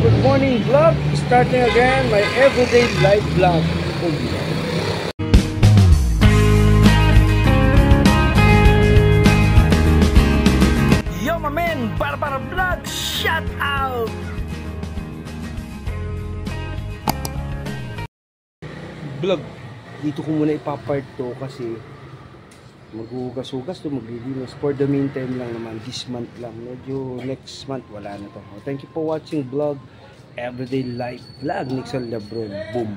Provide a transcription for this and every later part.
Good morning vlog, starting again my everyday life vlog. Yo my man, para vlog, shout out! Vlog, dito ko muna ipapart to kasi maghugas-hugas to, maglilinis. For the meantime lang naman, this month lang. Medyo next month wala na to. Thank you for watching vlog, everyday life vlog, Nixon Lebron. Boom.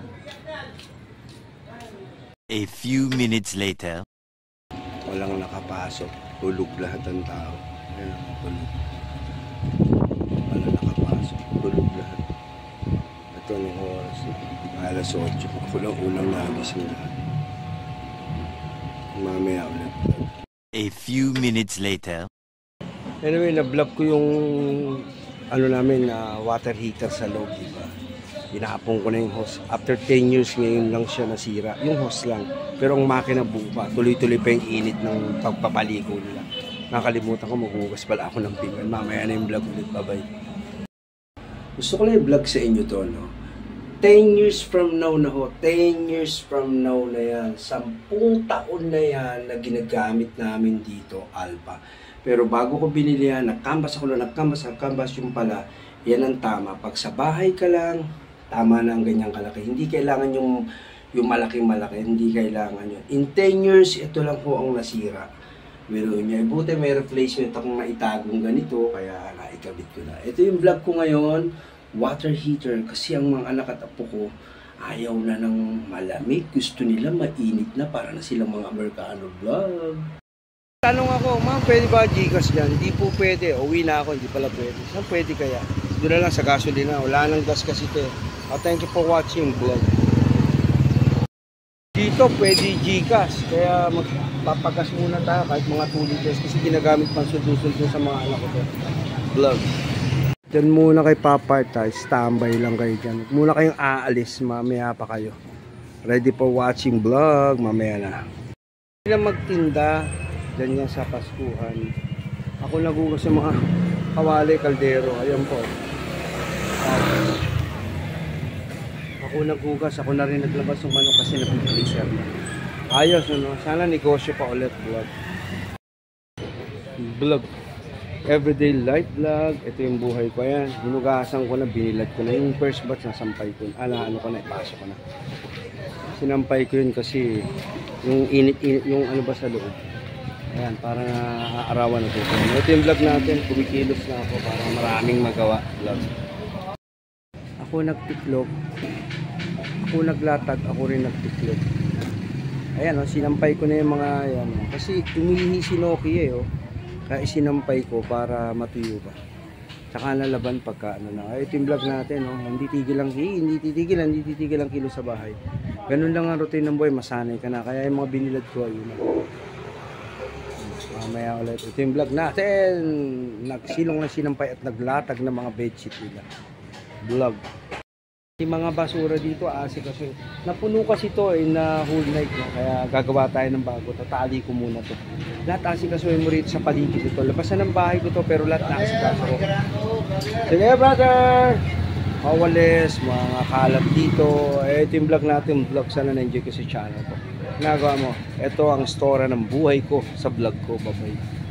A few minutes later. Walang nakapasok. Tulog lahat ng tao. Ayan, tulog. Walang nakapasok. Tulog lahat. Ito ng oras na. Alas 8. Ako lang unang nagising lahat. Mamaya ulit. A few minutes later. Anyway, na-vlog ko yung ano namin, water heater sa loob, diba? Inapong ko na yung hose. After 10 years ngayon lang siya nasira. Yung hose lang. Pero ang makina buo pa. Tuloy-tuloy pa yung init ng pagpapaligo nila. Nakalimutan ko, maghugas pala ako ng pinggan. Mamaya na yung vlog ulit. Bye-bye. Gusto ko lang yung vlog sa inyo to, no? 10 years from now na ho, 10 years from now na yan, 10 taon na yan na ginagamit namin dito, Alpha. Pero bago ko binili yan, nag-canvas ako na, nag-canvas yung pala, yan ang tama. Pag sa bahay ka lang, tama na ang ganyang kalaki. Hindi kailangan yung malaking-malaki, hindi kailangan yun. In 10 years, ito lang po ang nasira. Meron niya, buti may replacement akong maitagong ganito, kaya naikabit ko na. Ito yung vlog ko ngayon, water heater, kasi ang mga anak at apo ko ayaw na ng malamig, gusto nila mainit na, para na silang mga Amerikano vlog. Tanong ako, ma'am, pwede ba Gcash dyan? Hindi po pwede, uwi na ako, hindi pala pwede. Saan pwede kaya? Doon na lang sa gasolina, wala nang gas kasi ito. Thank you for watching vlog. Dito pwede Gcash, kaya magpapagas muna tayo kahit mga 2 liters kasi ginagamit pang sundo-sundo sa mga anak ko to. Vlog. Diyan muna kay Papa tayo, standby lang kayo dyan. Muna kayong aalis, mamaya pa kayo. Ready for watching vlog, mamaya na. Hindi na magtinda, dyan yan sa Paskuhan. Ako nagugas sa mga kawali, kaldero, ayan po. Ako nagugas, ako na rin naglabas ng manok kasi napipiliser na. Ayos, ano? Sana negosyo pa ulit, vlog. Vlog. Everyday life vlog. Ito yung buhay ko. Ayan, hinugasan ko na, binilad ko na. Yung first batch nasampay ko. Ano ko na, ipasok ko na. Sinampay ko yun kasi yung init-init, yung ano ba sa loob. Ayan, para aarawan na ito. Ito yung vlog natin. Kumikilos na ako para maraming magawa vlog. Ako nagtiklog. Ako naglatag. Ako rin nagtiklog. Ayan, sinampay ko na yung mga ayan. Kasi umihi si Noki oh. Kaya isinampay ko para matuyo pa. Tsaka nalaban pagka ano na. Ito yung vlog natin, no? Hindi titigil ang kilo sa bahay. Ganun lang ang routine ng buhay, masanay ka na. Kaya yung mga binilad ko, ayun na. Mamaya ulit. Ito yung vlog natin. Nagsilong na sinampay at naglatag ng mga bedsheet nila. Vlog. Yung mga basura dito, kasi napuno kasi ito na whole night, no? Kaya gagawa tayo ng bago. Tatali ko muna to. Lahat asikasuhin mo rito sa paligid ito. Labasan ng bahay ko to, pero lahat asikaso ko. Sige brother! Mawalis, mga kalat dito. Ito yung vlog natin. Vlog, sana na-enjoy ko sa channel ko. Nagawa mo, ito ang story ng buhay ko sa vlog ko. Bye-bye.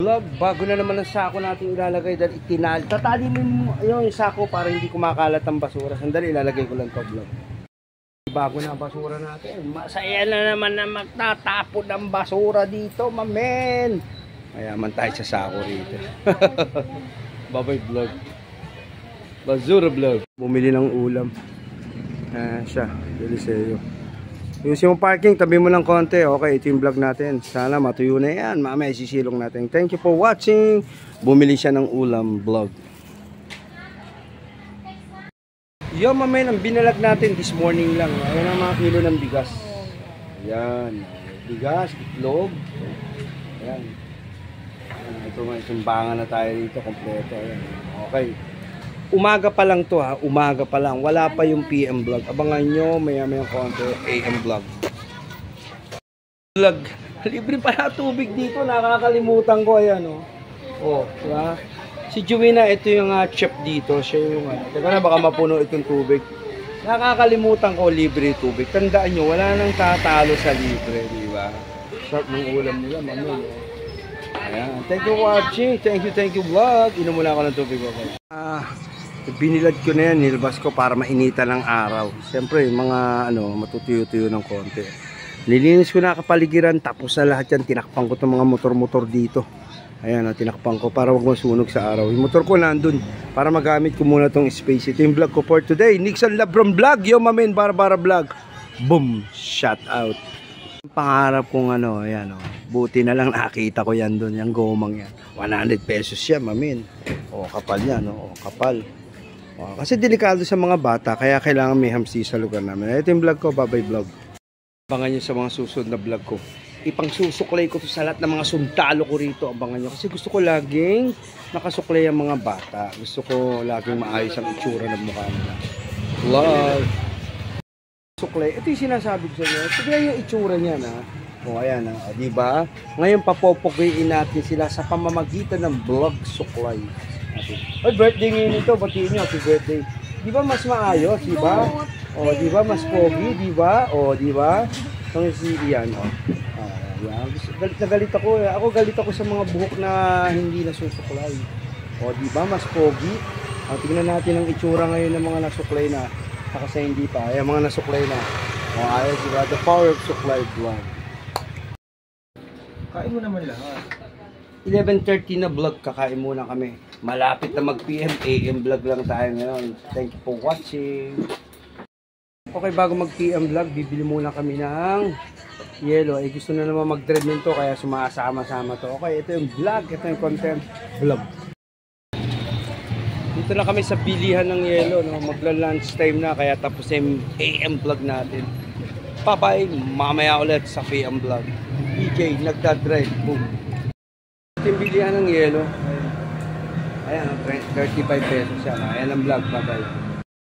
Vlog, bago na naman ang sako natin ilalagay dahil itinali. Tatali mo yung sako para hindi kumakalat ang basura. Sandali, ilalagay ko lang to vlog. Bago na ang basura natin. Masaya na naman na magtatapon ng basura dito, mamen. Mayaman tayo sa sako rito. Bye-bye vlog. Basura vlog. Bumili ng ulam. Siya, Deliseo. Yung parking, tabi mo ng konti. Okay, ito yung vlog natin. Sana matuyo na yan. Mamaya isisilong natin. Thank you for watching. Bumili siya ng ulam vlog. Yo, mamaya ang binalag natin this morning lang. Ayan ang mga kilo ng bigas. Ayan. Bigas, itlog. Ayan. Ito mga sumbangan na tayo dito. Kompleto. Ayan. Okay. Umaga pa lang to ha, umaga pa lang. Wala pa yung PM vlog. Abangan nyo, maya-maya konti, AM vlog. Libre pa na tubig dito, nakakalimutan ko. Ayan o. Oh, diba? Si Juwina, ito yung chef dito. Siya yung teka na, baka mapuno itong tubig. Nakakalimutan ko, libre tubig. Tandaan nyo, wala nang tatalo sa libre, di ba? Sarap ng ulam nila, mami. Ayan. Thank you for watching. Thank you vlog. Inom muna ako ng tubig. Okay? Binilad ko na yan, nilabas ko para mainitan ng araw. Siyempre, mga matutuyo-tuyo ng konti. Nilinis ko na kapaligiran, tapos na lahat yan. Tinakpan ko itong mga motor-motor dito. Ayan, tinakpan ko para wag masunog sa araw. Yung motor ko nandun para magamit ko muna tong space. Ito yung vlog ko for today. Nixon Labron Vlog. Yo, mamen, Barbara Vlog. Boom! Shout out. Pangarap kong ayan buti na lang nakita ko yan dun, yung gomang yan. 100 pesos yan, mamen. Kapal yan, kapal. Kasi delikado sa mga bata, kaya kailangan may hamsi sa lugar namin. Ito yung vlog ko, bye-bye vlog. Abangan nyo sa mga susunod na vlog ko. Ipang susuklay ko to sa lahat ng mga sundalo ko rito. Abangan nyo. Kasi gusto ko laging nakasuklay ang mga bata. Gusto ko laging maayos ang itsura ng mukha nila. Vlog. Suklay. Ito yung sinasabi ko sa inyo. Tignan yung itsura niya na. Ayan diba? Ngayon papopokuyin natin sila sa pamamagitan ng vlog suklay. Oy, birthday ngayon ito. Batiin nyo. Happy birthday. Diba mas maayos? Diba? Diba mas pogi? Diba? Diba? Ito si Ian. Galit na galit ako. Ako galit ako sa mga buhok na hindi nasusuklay. Diba? Mas pogi. Tingnan natin ang itsura ngayon ng mga nasuklay na. Kasi hindi pa. Ay, mga nasuklay na. Ayos, diba? The power of suklay vlog. Kain mo naman lahat. 11:30 na vlog. Kakain muna kami. Malapit na mag-PM. AM vlog lang tayo ngayon. Thank you for watching. Okay, bago mag-PM vlog, bibili muna kami ng yelo. Gusto na naman mag-dread nito, kaya sumasama-sama to. Okay, ito yung vlog. Ito yung content vlog. Dito na kami sa bilihan ng yelo. Magla-lunch time na, kaya tapos yung AM vlog natin. Bye-bye. Mamaya ulit sa PM vlog. DJ, nagda-dread. Boom. Ito yung bilihan ng yelo. Ayan, 35 pesos yan. Ayan ang vlog. Bye-bye.